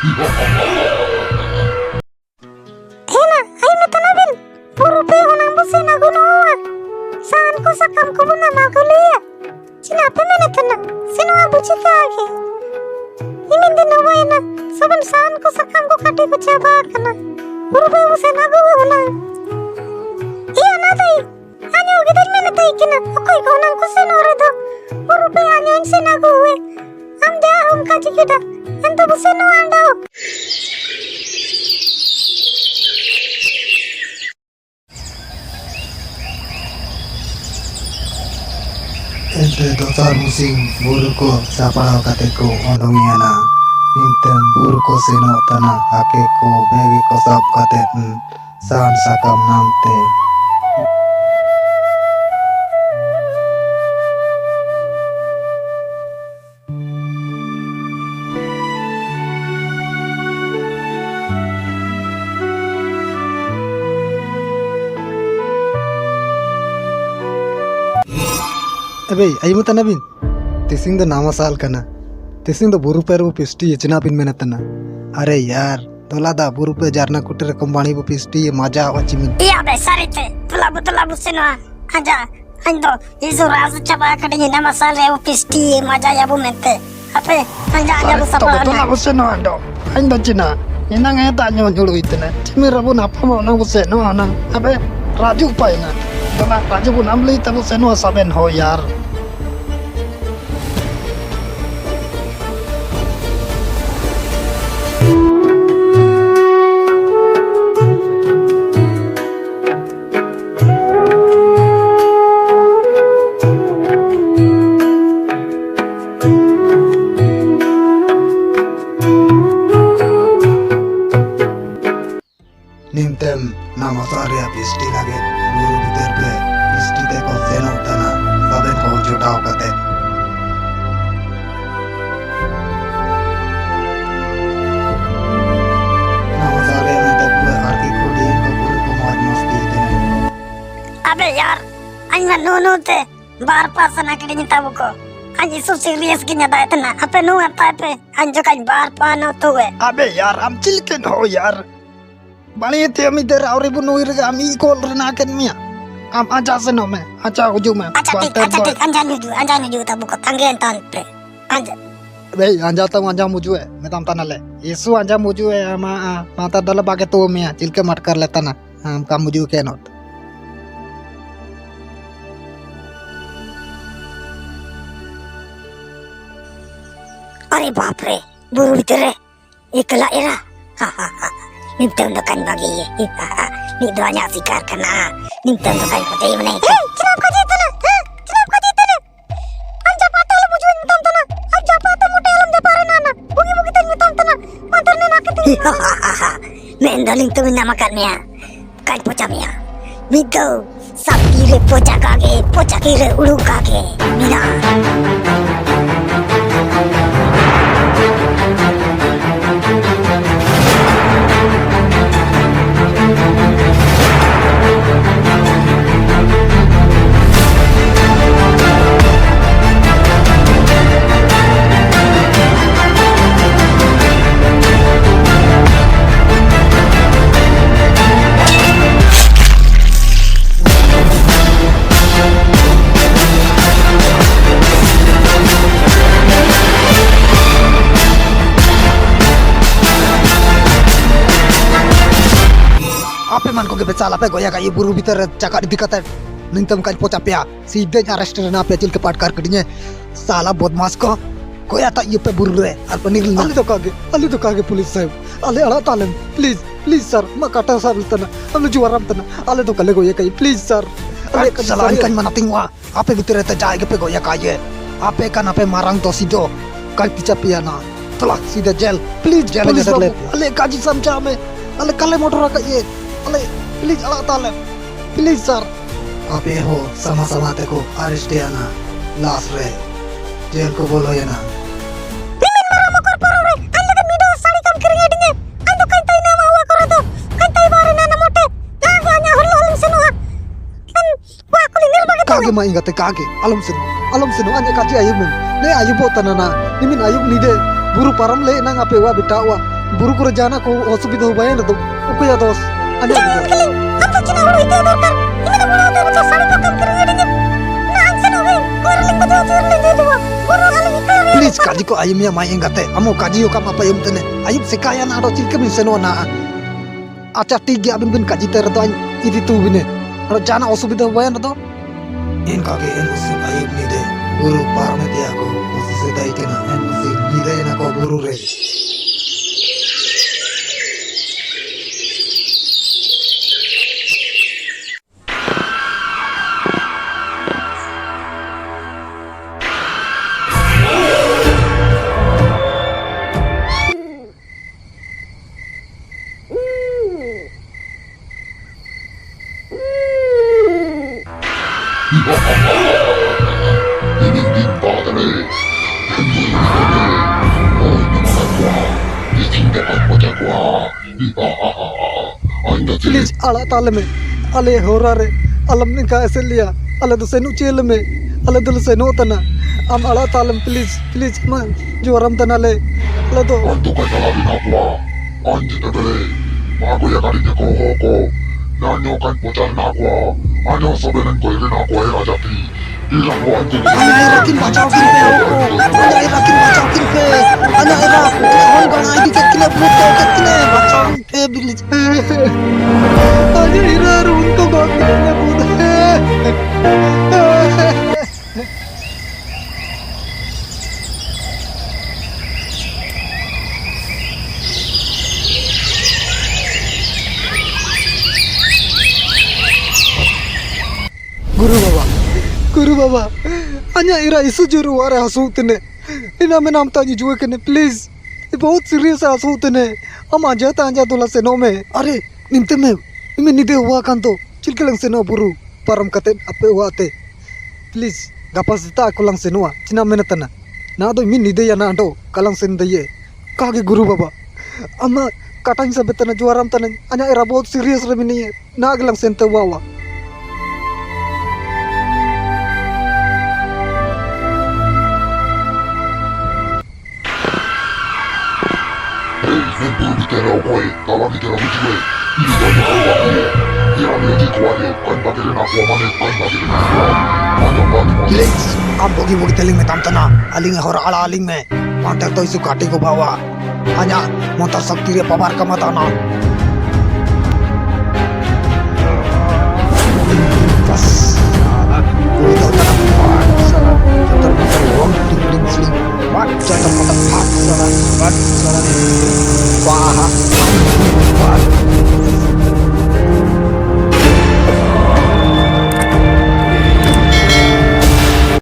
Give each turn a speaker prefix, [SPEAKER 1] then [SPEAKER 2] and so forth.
[SPEAKER 1] Hena, ay natanabin. Puro pe honang busi na gunawa. Saan ko sakam ko muna maguliya. Sinabi mo na tana. Sino abuchi ka agi? Imin din na way na. Saban saan ko sakam ko kati ko chaba ka na. Puro pe busi na gunawa. Iya na tayo. Anyo gidan mo na tayo kina. Ako'y ko nang kusinura do. Puro pe anyo ang sinaguwe. Amda ang kajikida. Ento busi no andaw.
[SPEAKER 2] Ente dosar musim buru ko sapao kate ko odongia na. Intem buru ko seno tana ake ko begi ko sap kate san sakam namte. Abe, ayo mata nabin. Tising do nama sal kana. Tising do buru per bu pisti china pin menatana. Are yaar, tola da buru pe jarna kutter kombani bu pisti maja wachi min.
[SPEAKER 1] Iya be sarite. Tula busino. Aja. Ando isu rasu chaba kadenya nama sale u pisti maja ya bu mente. Ape anja bu sapa.
[SPEAKER 2] Tola busino ando. Ando china. Inang ay tanyo nyulu itena. Chimi rabu napa mo nang busino anang. Abe raju pa ina. Tola raju bu namli tabu seno saben ho yaar. Nintem nama saria pisti lage buru biter pe pisti te ko seno tana saben ho jotao kate. Nama saria mente pura arki kudi ko buru ko moj masti tene.
[SPEAKER 1] Abe yaar, anya no te bar pasana kadenya tabu ko. Anji su serious kinya da itna. Ape no ata pe anjo kan bar pano tuwe.
[SPEAKER 2] Abe yaar am chilken ho yaar. Bani te ami der auri bu nuir ga ami kol rena ken mia. Am aja seno me, aja uju me.
[SPEAKER 1] Acha tik anja nuju tabu ko tanggen tan pe. Anja.
[SPEAKER 2] Be anja ta anja muju e metam tanale. Yesu anja muju e ama mata dala bage to mia chilke mat kar letana. Am kam muju ke not.
[SPEAKER 1] Are baap re, buru bitere. Ikla era. Ha ha ha. Nimtem do kan bagi ye. Ni do anya sikar kana. Nimtem do kan kote mane. Hey, kenapa kau jitana? Kenapa kau jitana? Anja patal muju nimtem tana. Anja patal motel japare nana. Bugi tan nimtem tana. Matar ne nakete. Ha ha ha. Mendaling tu nama kan mia. Kan pocha mia. Mido sapire pocha kire ulu kage. Mina.
[SPEAKER 2] Ape man ko ge becala pe goya ka ye buru bitar caka di dikata nintam kan pocha pya सीधे arrest rena pe chil ke pat kar kadinya sala bodmas ko goya ta ye pe buru re ar panir ali to kage police sahib ale ala talem please sir ma kata sab tana ale juaram tana ale to kale goya kai please sir ale salan kan mana tingwa ape bitar ta jae ge pe goya ka ye ape kan ape marang to sido kan picha pya na tala सीधे jail please jail ge le ale kaji samcha me ale kale motor ka ye ale please ala talem please sir ape ho sama-sama te ko arrest ya na last re jail ko bolo ya na
[SPEAKER 1] Pimin marah mokor porore. Anda kan mido sari kam kering edinya. Ando kan tai nama wa korado. Kan tai bare nana mote. Kage anya hollolin seno. Kan wa kulinir bagi to.
[SPEAKER 2] kage ma ingate kage alam senu anya kaji ayub ne ayub tanana nimin ayub nide buru param le nang ape wa bitawa बुरु करे जाना को असुविधा हो bye ना तो उकया दोस आने
[SPEAKER 1] हम तो चना उड़ इते दरकार इमे तो बड़ा तो साड़ी तो कम कर रे ना आंसर हो गई और लिंग बजा चोर ले दे दो गुरु गाली इते
[SPEAKER 2] प्लीज काजी को ayam ya mai engate amo kaji yo kam apa yum tene ayam sekaya na do cilke min seno na acha tig abin bin kaji ter do idi tu bine aro jana asubidha hoy na do en kage en usi ayam ni de guru parme dia ko usi dai ke na en usi ni de na ko guru re please आला ताल में अले होरा रे अलम ने का ऐसे लिया अले तो सेनु चेल में अले तो सेनु तना am ala talam please man joram tanale अले तो
[SPEAKER 3] Antu ka talabi na kwa Anji tebele Mago ya kari ko hoko Nanyo kan pochal na kwa Anyo sobelen ko irin ako era jati Ilan ho anji
[SPEAKER 2] ana era kin bachao kin pe hoko ana era kin bachao kin pe ana era hon gana idi ke kine puto ke kine bachao pe please ana era run ko go kine puto Guru Baba, hanya ira isu juru wara hasut ne. Ina में नाम ताजी जुए कने please ये बहुत serious hasut ne. हम आजा तांजा तुला से नो में अरे निमते में इमे निदे हुआ kan to चिलकलंग से नो बुरु param kate ape हुआ te please गपा Sita aku lang se noa cina menatana na do min nide ya na do kalang sen daye kage Guru Baba ama katang sa betana juaram tanan hanya ira बहुत serious रे mini na aglang sen te wawa
[SPEAKER 3] Nentu bitera okoe Tala bitera bujue Iri danya kawa kie Ira meji kuare Kan bagere na kuwa mane Kan bagere na kuwa Anyo bat mo
[SPEAKER 2] Please, आप bogie bogie Teling में तमतना अलिंग होर आला अलिंग में मांतर तो इस काटी को भावा आजा मोंतर शक्ति रे पवार का मताना